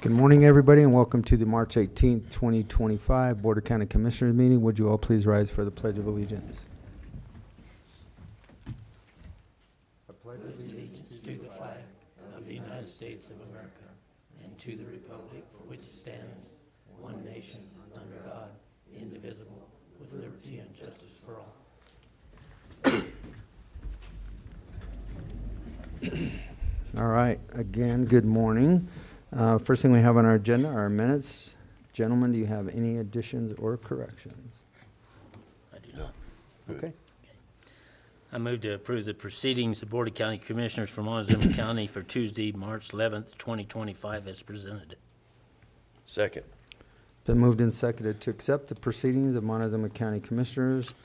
Good morning, everybody, and welcome to the March 18th, 2025 Board of County Commissioners meeting. Would you all please rise for the Pledge of Allegiance? I pledge allegiance to the flag of the United States of America and to the republic for which it stands, one nation, under God, indivisible, with liberty and justice for all. All right, again, good morning. First thing we have on our agenda are our minutes. Gentlemen, do you have any additions or corrections? I do not. Okay. I move to approve the proceedings of the Board of County Commissioners for Montezuma County for Tuesday, March 11th, 2025 as presented. Second. Been moved and seconded to accept the proceedings of Montezuma County Commissioners,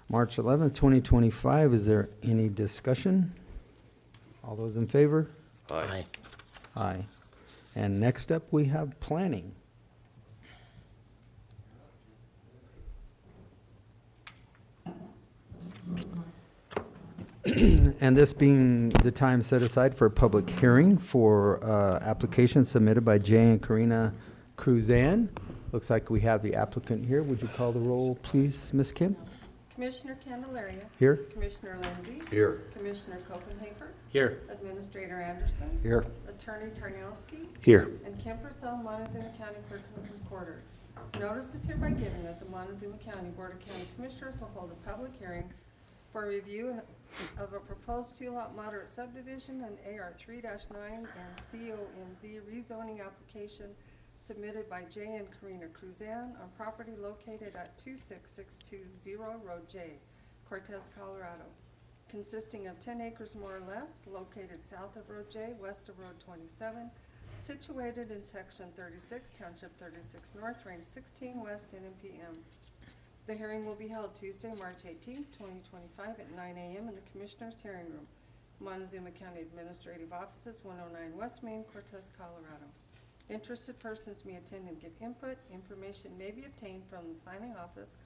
March 11th, 2025. Is there any discussion? All those in favor? Aye. Aye. And next up, we have planning. And this being the time set aside for a public hearing for application submitted by Jay Korina Cruzan. Looks like we have the applicant here. Would you call the roll, please, Ms. Kim? Commissioner Candelaria. Here. Commissioner Lindsay. Here. Commissioner Copenhaver. Here. Administrator Anderson. Here. Attorney Tarnowski. Here. And Kim Purcell, Montezuma County Clerk and Recorder. Notice is hereby given that the Montezuma County Board of County Commissioners will hold a public hearing for review of a proposed two-lot moderate subdivision and AR 3-9 and COMZ rezoning application submitted by Jay and Korina Cruzan on property located at 26620 Road J, Cortez, Colorado, consisting of 10 acres more or less, located south of Road J, west of Road 27, situated in Section 36, Township 36 North, Range 16 West, N.M.P.M. The hearing will be held Tuesday, March 18, 2025 at 9 a.m. in the Commissioners' Hearing Room, Montezuma County Administrative Offices, 109 West Main, Cortez, Colorado. Interested persons may attend and give input. Information may be obtained from the Planning Office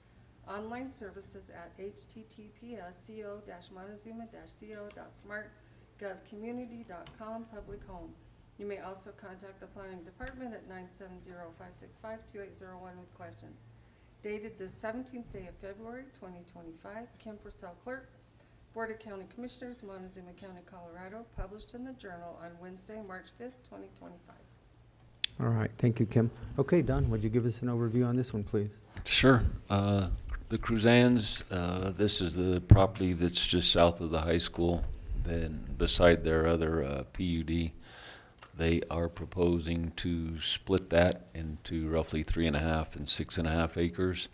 online services at https://co-montezuma-co.smartgovcommunity.com public home. You may also contact the Planning Department at 970-565-2801 with questions. Dated the 17th day of February, 2025, Kim Purcell Clerk, Board of County Commissioners, Montezuma County, Colorado, published in the Journal on Wednesday, March 5th, 2025. All right, thank you, Kim. Okay, Don, would you give us an overview on this one, please? Sure. The Cruzans, this is the property that's just south of the high school. Then beside their other PUD, they are proposing to split that into roughly 3.5 and 6.5 acres.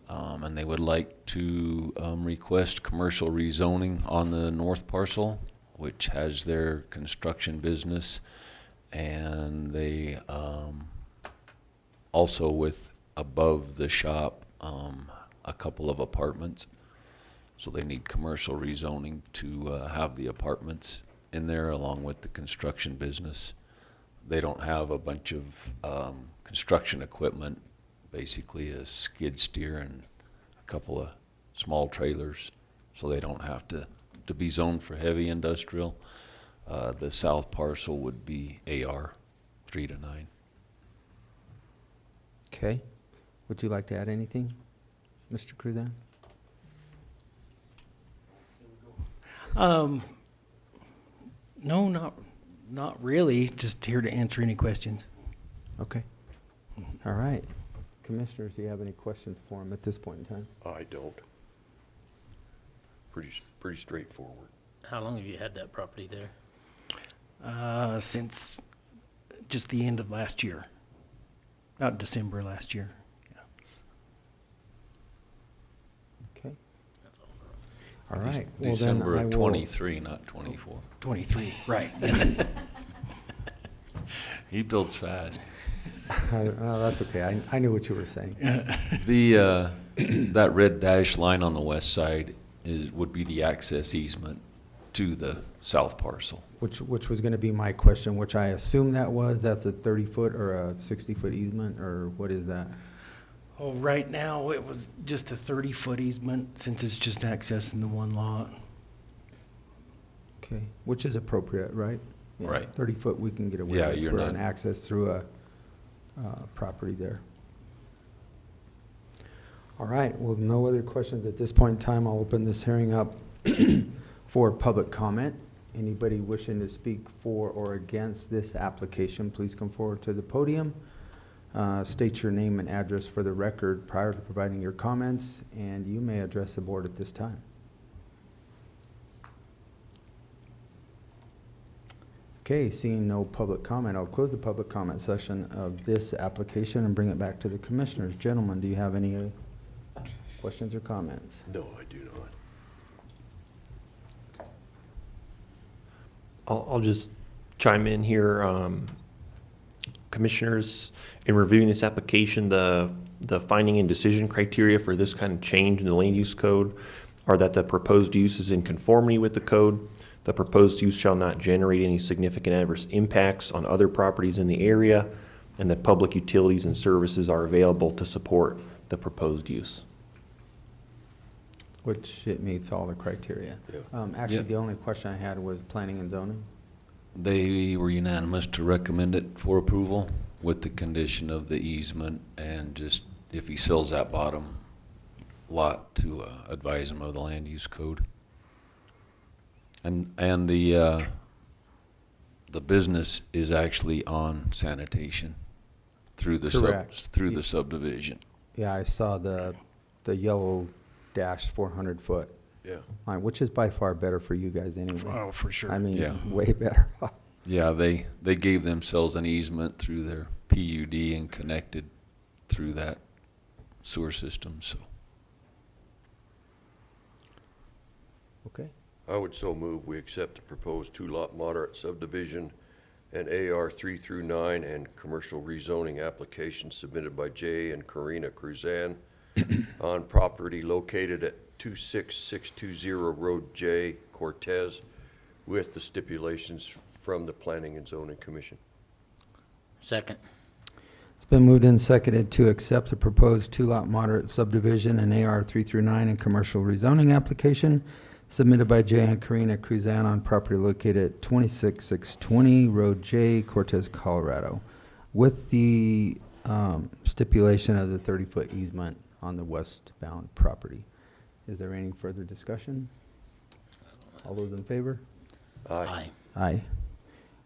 And they would like to request commercial rezoning on the north parcel, which has their construction business. And they also, with above the shop, a couple of apartments. So they need commercial rezoning to have the apartments in there along with the construction business. They don't have a bunch of construction equipment, basically a skid steer and a couple of small trailers, so they don't have to be zoned for heavy industrial. The south parcel would be AR 3-9. Okay. Would you like to add anything, Mr. Cruzan? No, not really. Just here to answer any questions. Okay. All right. Commissioners, do you have any questions for him at this point in time? I don't. Pretty straightforward. How long have you had that property there? Since just the end of last year, about December last year. Yeah. Okay. All right. Well, December then I of will- 23, not 24. 23, right. He builds fast. Oh, that's okay. I knew what you were saying. The that red dashed line on the west side would be the access easement to the south parcel. Which was going to be my question, which I assume that's a 30-foot or a 60-foot easement, or what is that? Oh, right now it was just a 30-foot easement since it's just accessing the one lot. Okay, which is appropriate, right? Yeah, Right. 30 foot we can get away Yeah, with you're for not- an access through a property there. All right, well, no other questions at this point in time. I'll open this hearing up for public comment. Anybody wishing to speak for or against this application, please come forward to the podium. State your name and address for the record prior to providing your comments, and you may address the board at this time. Okay, seeing no public comment, I'll close the public comment session of this application and bring it back to the commissioners. Gentlemen, do you have any questions or comments? No, I do not. I'll just chime in here. Commissioners, in reviewing this application, the finding and decision criteria for this kind of change in the land use code are that the proposed use is in conformity with the code. The proposed use shall not generate any significant adverse impacts on other properties in the area, and that public utilities and services are available to support the proposed use. Which it meets all the criteria. Yeah. Actually, Yeah. the only question I had was planning and zoning. They were unanimous to recommend it for approval with the condition of the easement and just if he sells that bottom lot to advise him of the land use code. And the business is actually on sanitation through the Correct. through the subdivision. Yeah, I saw the yellow dash 400 foot Yeah. line, which is by far better for you guys anyway. Oh, for sure. I mean, Yeah. way better. Yeah, they gave themselves an easement through their PUD and connected through that sewer system, so. Okay, I would so move we accept the proposed two-lot moderate subdivision and AR 3 through 9 and commercial rezoning application submitted by Jay and Korina Cruzan on property located at 26620 Road J, Cortez, with the stipulations from the Planning and Zoning Commission. Second. it's been moved and seconded to accept the proposed two-lot moderate subdivision and AR 3 through 9 and commercial rezoning application submitted by Jay and Korina Cruzan on property located at 26620 Road J, Cortez, Colorado, with the stipulation of the 30-foot easement on the westbound property. Is there any further discussion? All those in favor? Aye. Aye.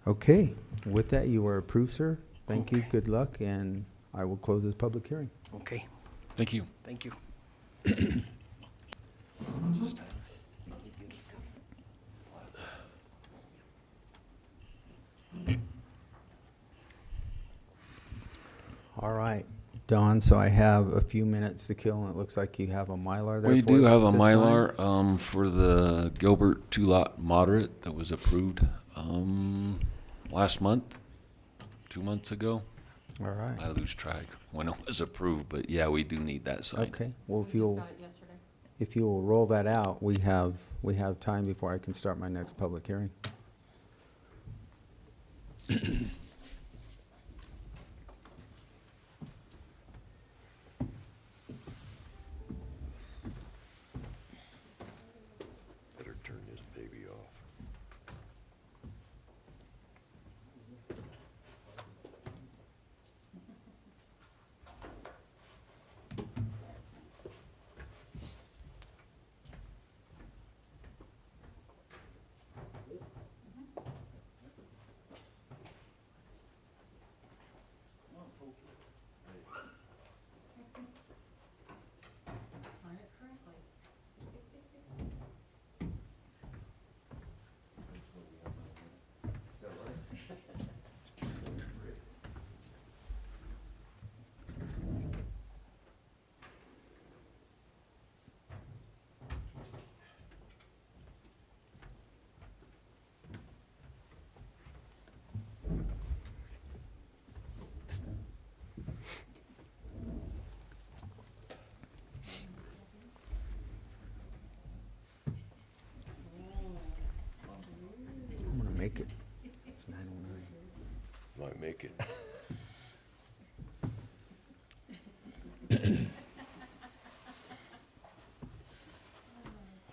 Okay, with that, you are approved, sir. Thank you, good luck, and I will close this public hearing. Okay, Thank you. thank you. All right, Don, so I have a few minutes to kill, and it looks like you have a Mylar there We for do us have a to sign. Mylar, for the Gilbert two-lot moderate that was approved, last month, 2 months ago. All right, I lose track when it was approved, but yeah, we do need that signed. okay, well, if you'll roll that out, we have time before I can start my next public hearing. Better turn this baby off. I'm gonna make it. It's 9:09. Might make it.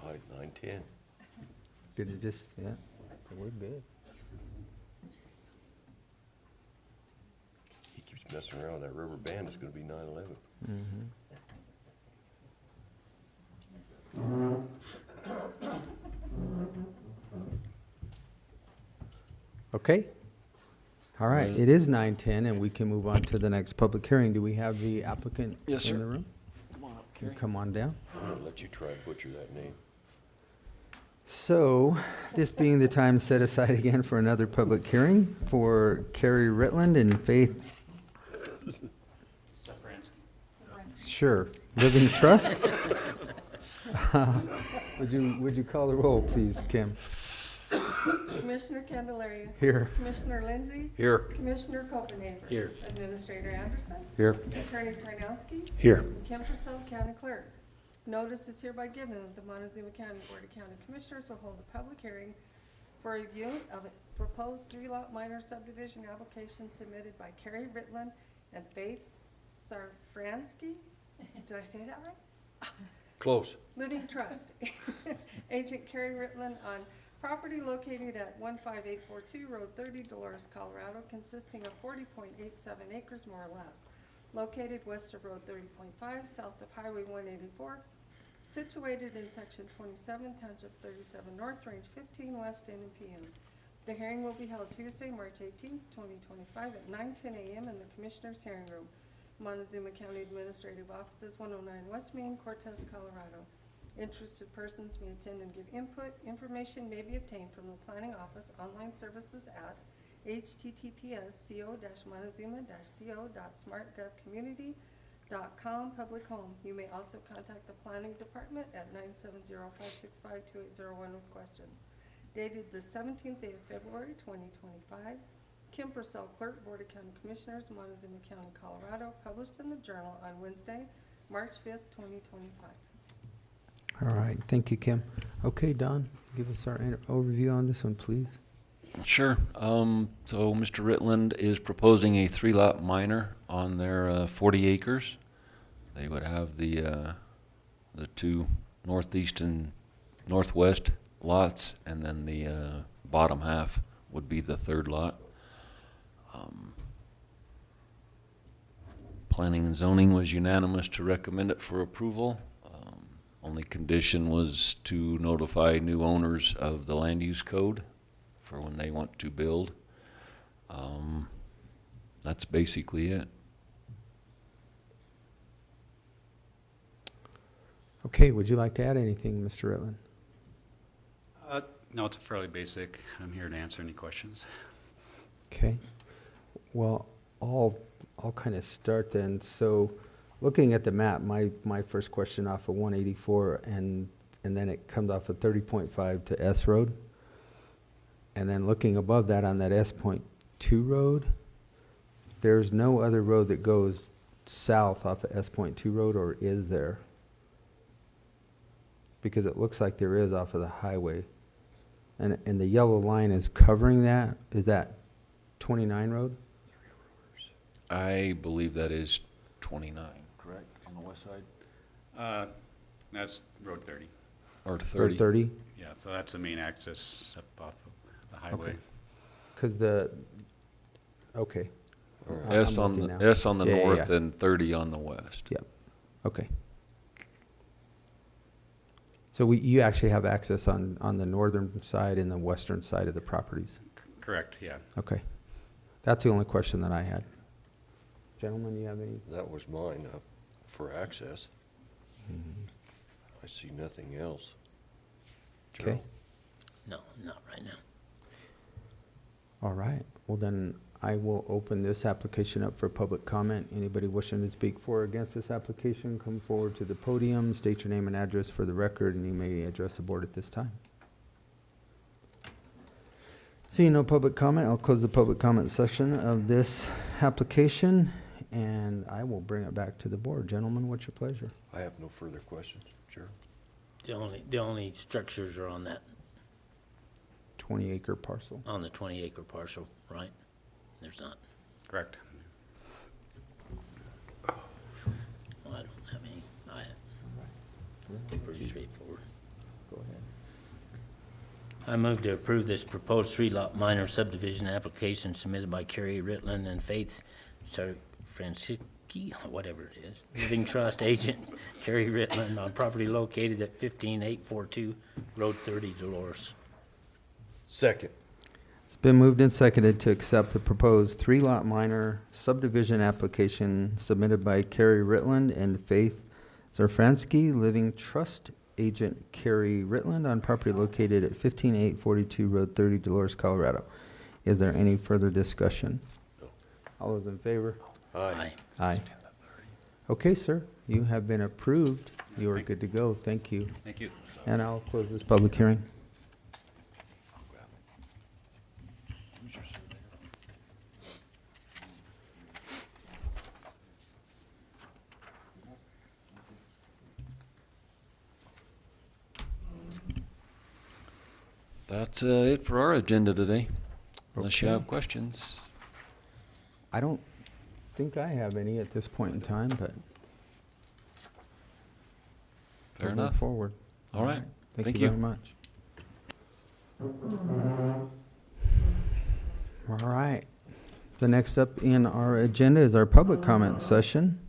All right, 9:10. Did it just, yeah, so we're good. messing around, that rubber band is gonna be 9/11. Okay. All right, it is 9:10, and we can move on to the next public hearing. Do we have the applicant Yes, in sir. the room? Come on up, You come on down. I'm gonna let you try and butcher that name. So, this being the time set aside again for another public hearing for Kerry Ritland and Faith. Sure, Living Trust. Would you call the roll, please, Kim? Commissioner Candelaria. Here. Commissioner Lindsey. Here. Commissioner Copenhaver. Here. Administrator Anderson. Here. Attorney Tarnowski. Here. And Kim Purcell, County Clerk. Notice is hereby given that the Montezuma County Board of County Commissioners will hold a public hearing for review of a proposed 3-lot minor subdivision application submitted by Kerry Ritland and Faith Szafranski. Did I say that right? Close. Living Trust. Agent Kerry Ritland on property located at 15842 Road 30, Dolores, Colorado, consisting of 40.87 acres more or less, located west of Road 30.5, south of Highway 184, situated in Section 27, Township 37 North, Range 15 West, N.M.P.M. The hearing will be held Tuesday, March 18th, 2025 at 9:10 a.m. in the Commissioners' Hearing Room, Montezuma County Administrative Offices, 109 West Main, Cortez, Colorado. Interested persons may attend and give input. Information may be obtained from the Planning Office online services at https://montezuma-co.smartgovcommunity.com public home. You may also contact the Planning Department at 970-565-2801 with questions. Dated the 17th day of February, 2025. Kim Purcell, Clerk, Board of County Commissioners, Montezuma County, Colorado. Published in the Journal on Wednesday, March 5th, 2025. All right, thank you, Kim. Okay, Don, give us our overview on this one, please. Sure. So Mr. Ritland is proposing a 3-lot minor on their 40 acres. They would have the 2 northeast and northwest lots, and then the bottom half would be the 3rd lot. Planning and Zoning was unanimous to recommend it for approval. Only condition was to notify new owners of the land use code for when they want to build. That's basically it. Okay, would you like to add anything, Mr. Ritland? No, it's fairly basic. I'm here to answer any questions. Okay. Well, I'll kind of start then. So, looking at the map, my first question off of 184, and then it comes off of 30.5 to S Road. And then looking above that on that S.2 road, there's no other road that goes south off of S.2 road, or is there? Because it looks like there is off of the highway. And the yellow line is covering that. Is that 29 road? I believe that is 29, correct, on the west side? That's Road 30. Or 30? Or 30? Yeah, so that's the main access up off of the highway. Because okay. I'm S on looking the, now. S on the Yeah, yeah, north yeah. and 30 on the west. Yep, okay. So you actually have access on the northern side and the western side of the properties? Correct, yeah. Okay. That's the only question that I had. Gentlemen, you have any? That was mine, for access. I see nothing else. Okay. No, not right now. All right. Well, then I will open this application up for public comment. Anybody wishing to speak for or against this application, come forward to the podium, state your name and address for the record, and you may address the board at this time. Seeing no public comment, I'll close the public comment section of this application, and I will bring it back to the board. Gentlemen, what's your pleasure? I have no further questions, Chair. The only structures are on that, 20-acre parcel. on the 20-acre parcel, right? There's not. Correct. Well, I don't have any. Pretty straightforward. Go ahead. I move to approve this proposed 3-lot minor subdivision application submitted by Kerry Ritland and Faith Szafranski, whatever it is, Living Trust Agent Kerry Ritland on property located at 15842 Road 30, Dolores. Second. It's been moved and seconded to accept the proposed three-lot minor subdivision application submitted by Kerry Ritland and Faith Szafranski, Living Trust Agent Kerry Ritland on property located at 15842 Road 30, Dolores, Colorado. Is there any further discussion? All those in favor? Aye. Aye. Okay, sir, you have been approved. You are good to go. Thank you. Thank you. And I'll close this public hearing. That's it for our agenda today, unless you Okay. have questions. I don't think I have any at this point in time, but Fair we'll move enough. forward. All right. Thank Thank you you. very much. All right. The next up in our agenda is our public comment session.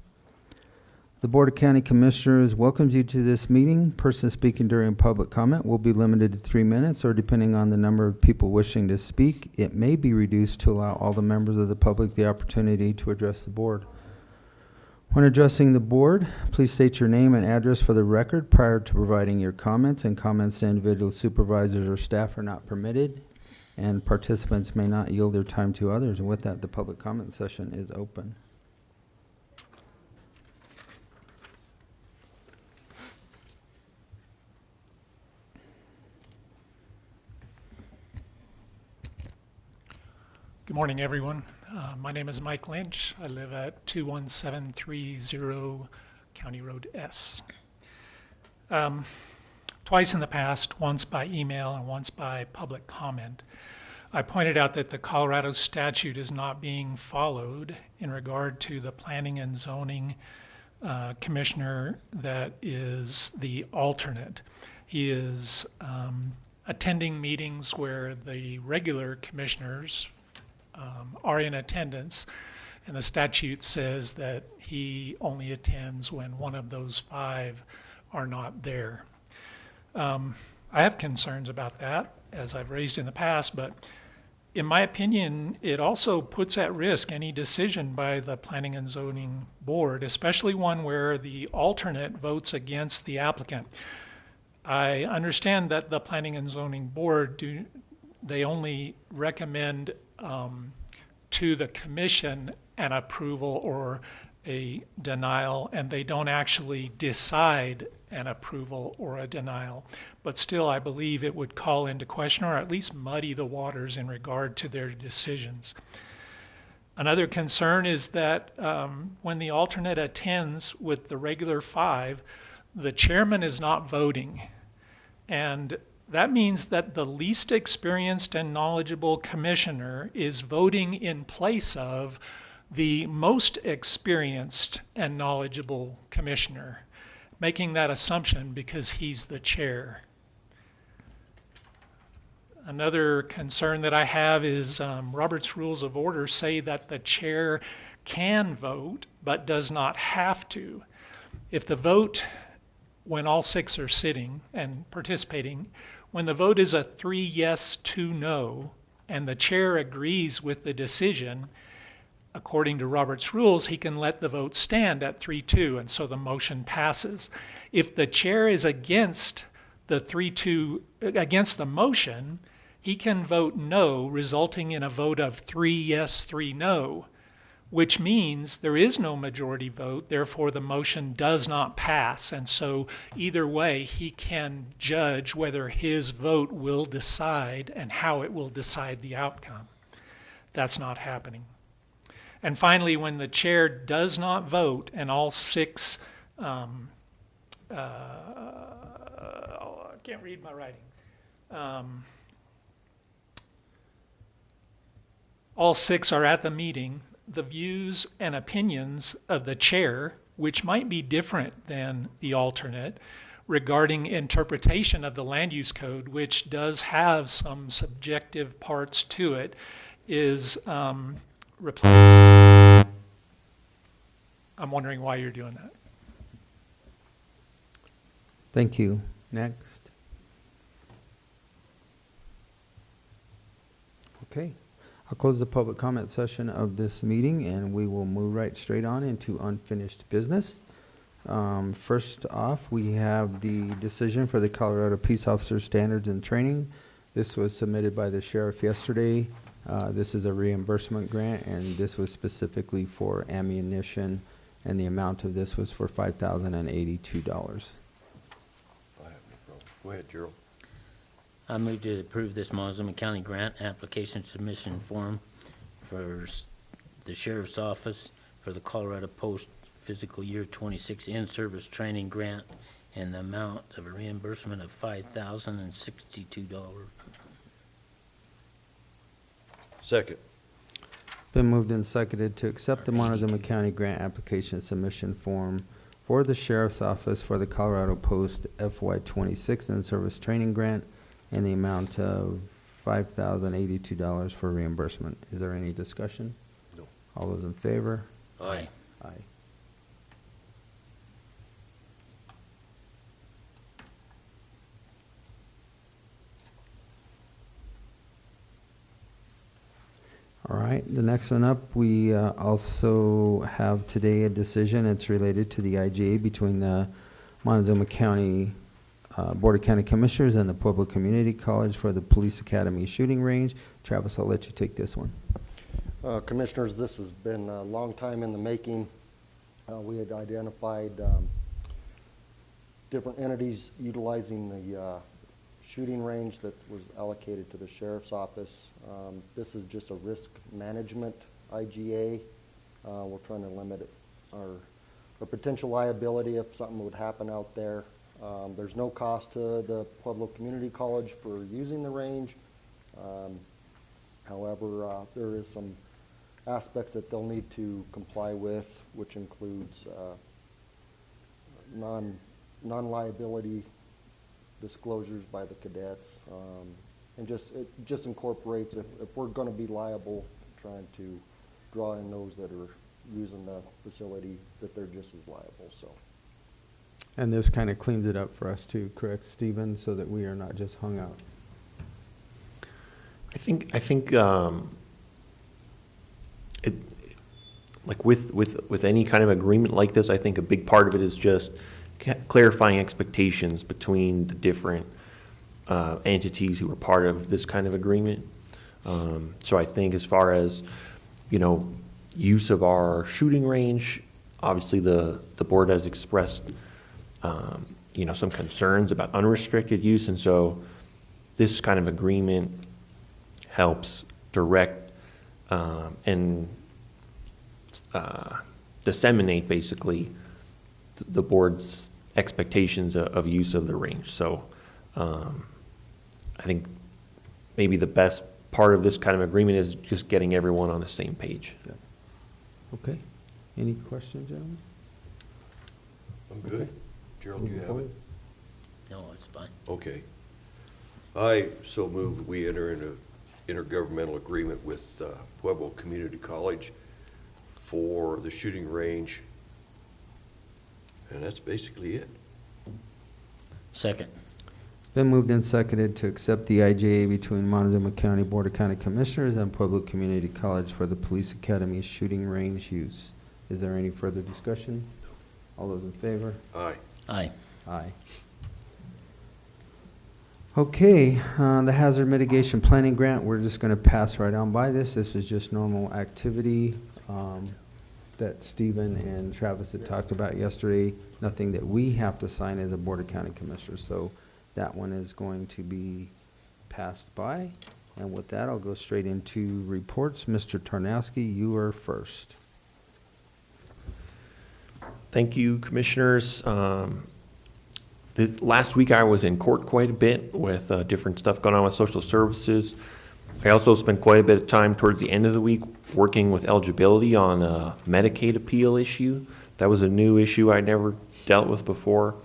The Board of County Commissioners welcomes you to this meeting. Person speaking during public comment will be limited to 3 minutes, or depending on the number of people wishing to speak, it may be reduced to allow all the members of the public the opportunity to address the board. When addressing the board, please state your name and address for the record prior to providing your comments, and comments to individual supervisors or staff are not permitted, and participants may not yield their time to others. And with that, the public comment session is open. Good morning, everyone. My name is Mike Lynch. I live at 21730 County Road S. Twice in the past, once by email and once by public comment, I pointed out that the Colorado statute is not being followed in regard to the planning and zoning commissioner that is the alternate. He is attending meetings where the regular commissioners are in attendance, and the statute says that he only attends when one of those 5 are not there. I have concerns about that, as I've raised in the past, but in my opinion, it also puts at risk any decision by the Planning and Zoning Board, especially one where the alternate votes against the applicant. I understand that the Planning and Zoning Board they only recommend to the commission an approval or a denial, and they don't actually decide an approval or a denial. But still, I believe it would call into question, or at least muddy the waters in regard to their decisions. Another concern is that when the alternate attends with the regular 5, the chairman is not voting. And that means that the least experienced and knowledgeable commissioner is voting in place of the most experienced and knowledgeable commissioner, making that assumption because he's the chair. Another concern that I have is Robert's Rules of Order say that the chair can vote but does not have to. If the vote, when all 6 are sitting and participating, when the vote is a 3 yes, 2 no, and the chair agrees with the decision, according to Robert's rules, he can let the vote stand at 3-2, and so the motion passes. If the chair is against the 3-2, against the motion, he can vote no, resulting in a vote of 3 yes, 3 no, which means there is no majority vote, therefore the motion does not pass. And so either way, he can judge whether his vote will decide and how it will decide the outcome. That's not happening. And finally, when the chair does not vote and all 6, I can't read my writing. All 6 are at the meeting, the views and opinions of the chair, which might be different than the alternate, regarding interpretation of the land use code, which does have some subjective parts to it, is replaced. I'm wondering why you're doing that. Thank you. Next. Okay. I'll close the public comment session of this meeting, and we will move right straight on into unfinished business. First off, we have the decision for the Colorado Peace Officer Standards and Training. This was submitted by the sheriff yesterday. This is a reimbursement grant, and this was specifically for ammunition, and the amount of this was for $5,082. I have no problem. Go ahead, Gerald. I move to approve this Montezuma County grant application submission form for the Sheriff's Office for the Colorado Post Fiscal Year 26 In-Service Training Grant and the amount of a reimbursement of $5,062. Second. Been moved and seconded to accept the Montezuma County grant application submission form for the Sheriff's Office for the Colorado Post FY26 in-service training grant in the amount of $5,082 for reimbursement. Is there any discussion? No. All those in favor? Aye. Aye. All right, the next one up, we also have today a decision. It's related to the IGA between the Montezuma County Board of County Commissioners and the Pueblo Community College for the Police Academy shooting range. Travis, I'll let you take this one. Commissioners, this has been a long time in the making. We had identified different entities utilizing the shooting range that was allocated to the Sheriff's Office. This is just a risk management IGA. We're trying to limit our potential liability if something would happen out there. There's no cost to the Pueblo Community College for using the range. However, there is some aspects that they'll need to comply with, which includes non-liability disclosures by the cadets, and it just incorporates if we're going to be liable, trying to draw in those that are using the facility, that they're just as liable. So. And this kind of cleans it up for us too, correct, Stephen, so that we are not just hung out. I think it, like with any kind of agreement like this, I think a big part of it is just clarifying expectations between the different entities who are part of this kind of agreement. So I think as far as, use of our shooting range, obviously the board has expressed, some concerns about unrestricted use. And so this kind of agreement helps direct and disseminate basically the board's expectations of use of the range. So I think maybe the best part of this kind of agreement is just getting everyone on the same page. Yeah. Okay. Any questions, gentlemen? I'm good. Okay. Gerald, do you have it? No, it's fine. Okay. I so move we enter into intergovernmental agreement with Pueblo Community College for the shooting range. And that's basically it. Second. Been moved and seconded to accept the IGA between Montezuma County Board of County Commissioners and Pueblo Community College for the Police Academy shooting range use. Is there any further discussion? All those in favor? Aye. Aye. Aye. Okay, the Hazard Mitigation Planning Grant, we're just going to pass right on by this. This was just normal activity that Stephen and Travis had talked about yesterday. Nothing that we have to sign as a Board of County Commissioners. So that one is going to be passed by. And with that, I'll go straight into reports. Mr. Tarnowski, you are first. Thank you, Commissioners. Last week I was in court quite a bit with different stuff going on with social services. I also spent quite a bit of time towards the end of the week working with eligibility on a Medicaid appeal issue. That was a new issue I never dealt with before.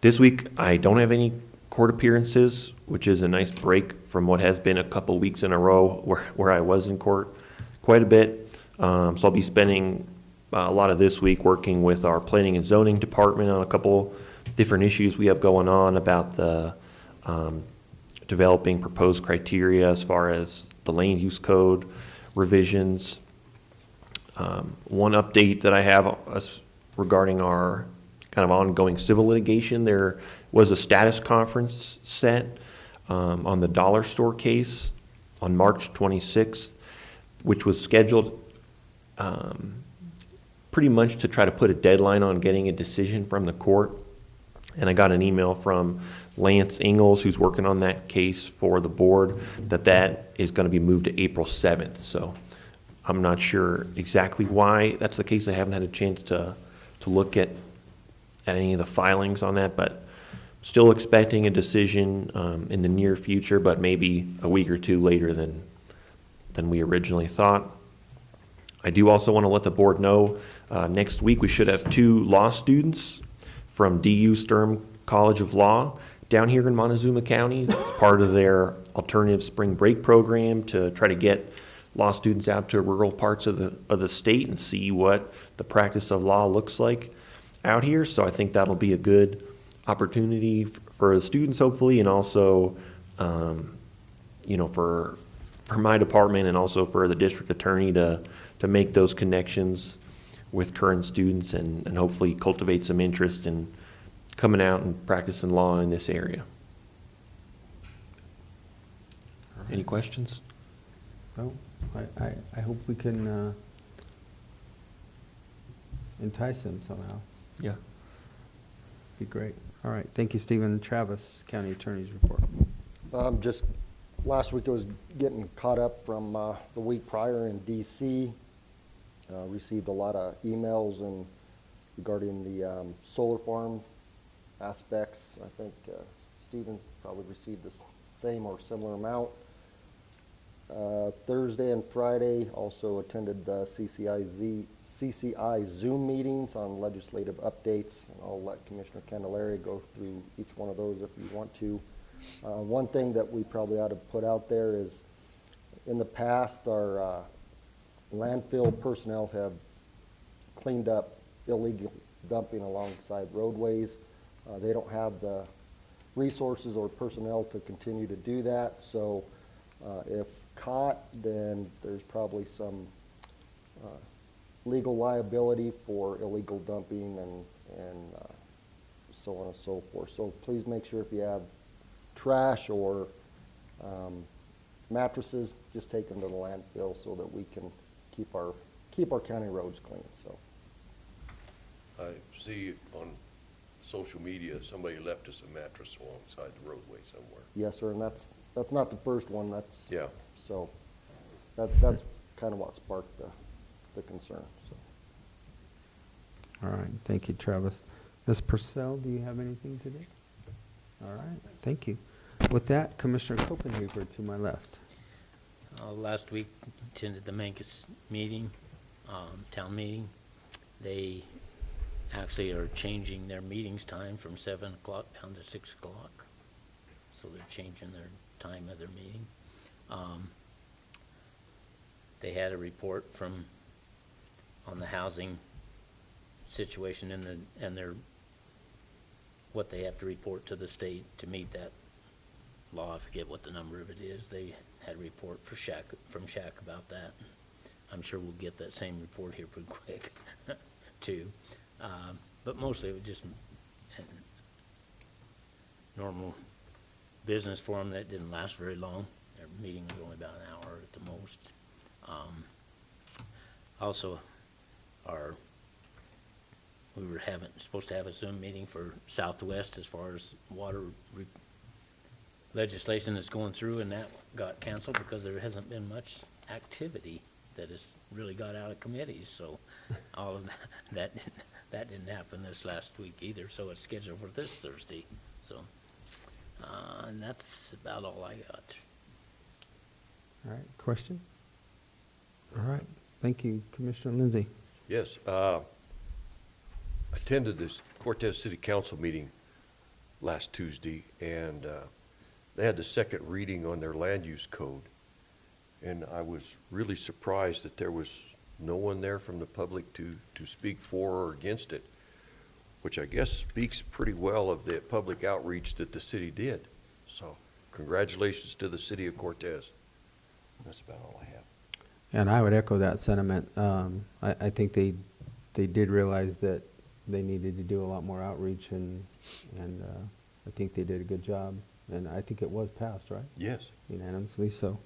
This week I don't have any court appearances, which is a nice break from what has been a couple weeks in a row where I was in court quite a bit. So I'll be spending a lot of this week working with our planning and zoning department on a couple different issues we have going on about the developing proposed criteria as far as the land use code revisions. One update that I have regarding our kind of ongoing civil litigation, there was a status conference set on the dollar store case on March 26th, which was scheduled pretty much to try to put a deadline on getting a decision from the court. And I got an email from Lance Ingalls, who's working on that case for the board, that is going to be moved to April 7th. So I'm not sure exactly why that's the case. I haven't had a chance to look at any of the filings on that, but still expecting a decision in the near future, but maybe a week or two later than we originally thought. I do also want to let the board know next week we should have 2 law students from DU Sturm College of Law down here in Montezuma County. It's part of their alternative spring break program to try to get law students out to rural parts of the state and see what the practice of law looks like out here. So I think that'll be a good opportunity for the students, hopefully, and also, for my department and also for the district attorney to make those connections with current students and hopefully cultivate some interest in coming out and practicing law in this area. Any questions? No, I hope we can entice them somehow. Yeah. Be great. All right, thank you, Stephen. Travis, County Attorney's report. Just last week I was getting caught up from the week prior in DC. Received a lot of emails and regarding the solar farm aspects. I think Stephen's probably received the same or similar amount. Thursday and Friday also attended the CCI Zoom meetings on legislative updates. And I'll let Commissioner Candelaria go through each one of those if you want to. One thing that we probably ought to put out there is in the past our landfill personnel have cleaned up illegal dumping alongside roadways. They don't have the resources or personnel to continue to do that. So if caught, then there's probably some legal liability for illegal dumping and so on and so forth. So please make sure if you have trash or mattresses, just take them to the landfill so that we can keep our county roads clean. So I see on social media, somebody left us a mattress alongside the roadway somewhere. yes, sir, and that's not the first one. That's Yeah. so that's kind of what sparked the concern. So. All right, thank you, Travis. Ms. Purcell, do you have anything today? All right, thank you. With that, Commissioner Copenhagen to my left. Last week, attended the Mancus meeting, town meeting. They actually are changing their meetings time from 7 o'clock down to 6 o'clock. So they're changing their time of their meeting. They had a report on the housing situation and their what they have to report to the state to meet that law. I forget what the number of it is. They had a report from Shack about that. I'm sure we'll get that same report here pretty quick too. But mostly it was just normal business for them that didn't last very long. Their meeting was only about an hour at the most. Also, we were supposed to have a Zoom meeting for Southwest as far as water legislation that's going through, and that got canceled because there hasn't been much activity that has really got out of committees. So all of that didn't happen this last week either. So it's scheduled for this Thursday. So and that's about all I got. All right, question? All right, thank you, Commissioner Lindsay. Yes, attended this Cortez City Council meeting last Tuesday, and they had the second reading on their land use code. And I was really surprised that there was no one there from the public to speak for or against it, which I guess speaks pretty well of the public outreach that the city did. So congratulations to the city of Cortez. That's about all I have. And I would echo that sentiment. I think they did realize that they needed to do a lot more outreach, and I think they did a good job. And I think it was passed, right? Yes. Unanimously, so,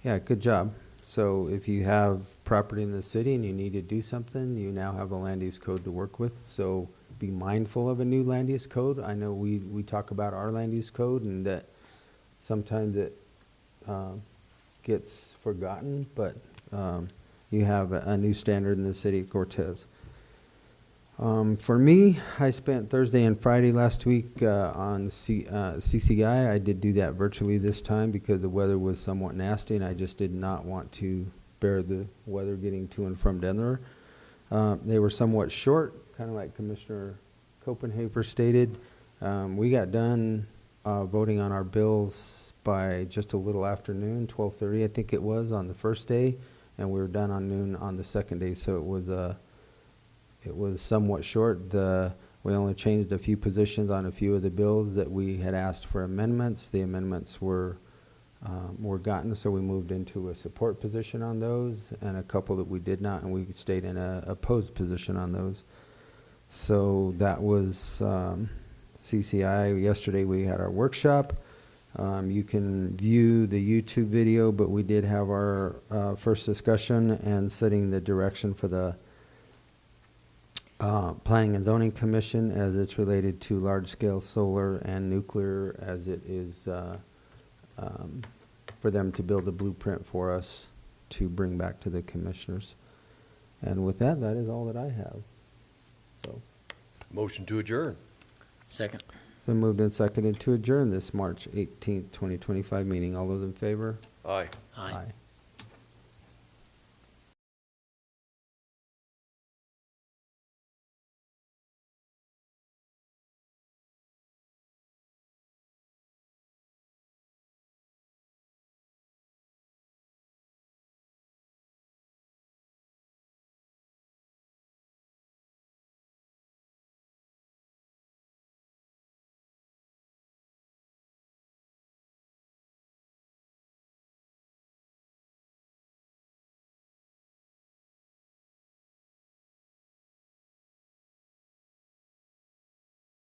yeah, good job. So if you have property in the city and you need to do something, you now have the land use code to work with. So be mindful of a new land use code. I know we talk about our land use code and that sometimes it gets forgotten, but you have a new standard in the city of Cortez. For me, I spent Thursday and Friday last week on CCI. I did do that virtually this time because the weather was somewhat nasty, and I just did not want to bear the weather getting to and from Denver. They were somewhat short, kind of like Commissioner Copenhaver stated. We got done voting on our bills by just a little after noon, 12:30 I think it was on the first day, and we were done on noon on the second day, so it was somewhat short. We only changed a few positions on a few of the bills that we had asked for amendments. The amendments were gotten, so we moved into a support position on those, and a couple that we did not, and we stayed in a opposed position on those. So that was CCI. Yesterday we had our workshop. You can view the YouTube video, but we did have our first discussion and setting the direction for the Planning and Zoning Commission as it's related to large-scale solar and nuclear, as it is for them to build a blueprint for us to bring back to the commissioners. And with that, that is all that I have. So, Motion to adjourn. Second. been moved and seconded to adjourn this March 18th, 2025 meeting. All those in favor? Aye. Aye.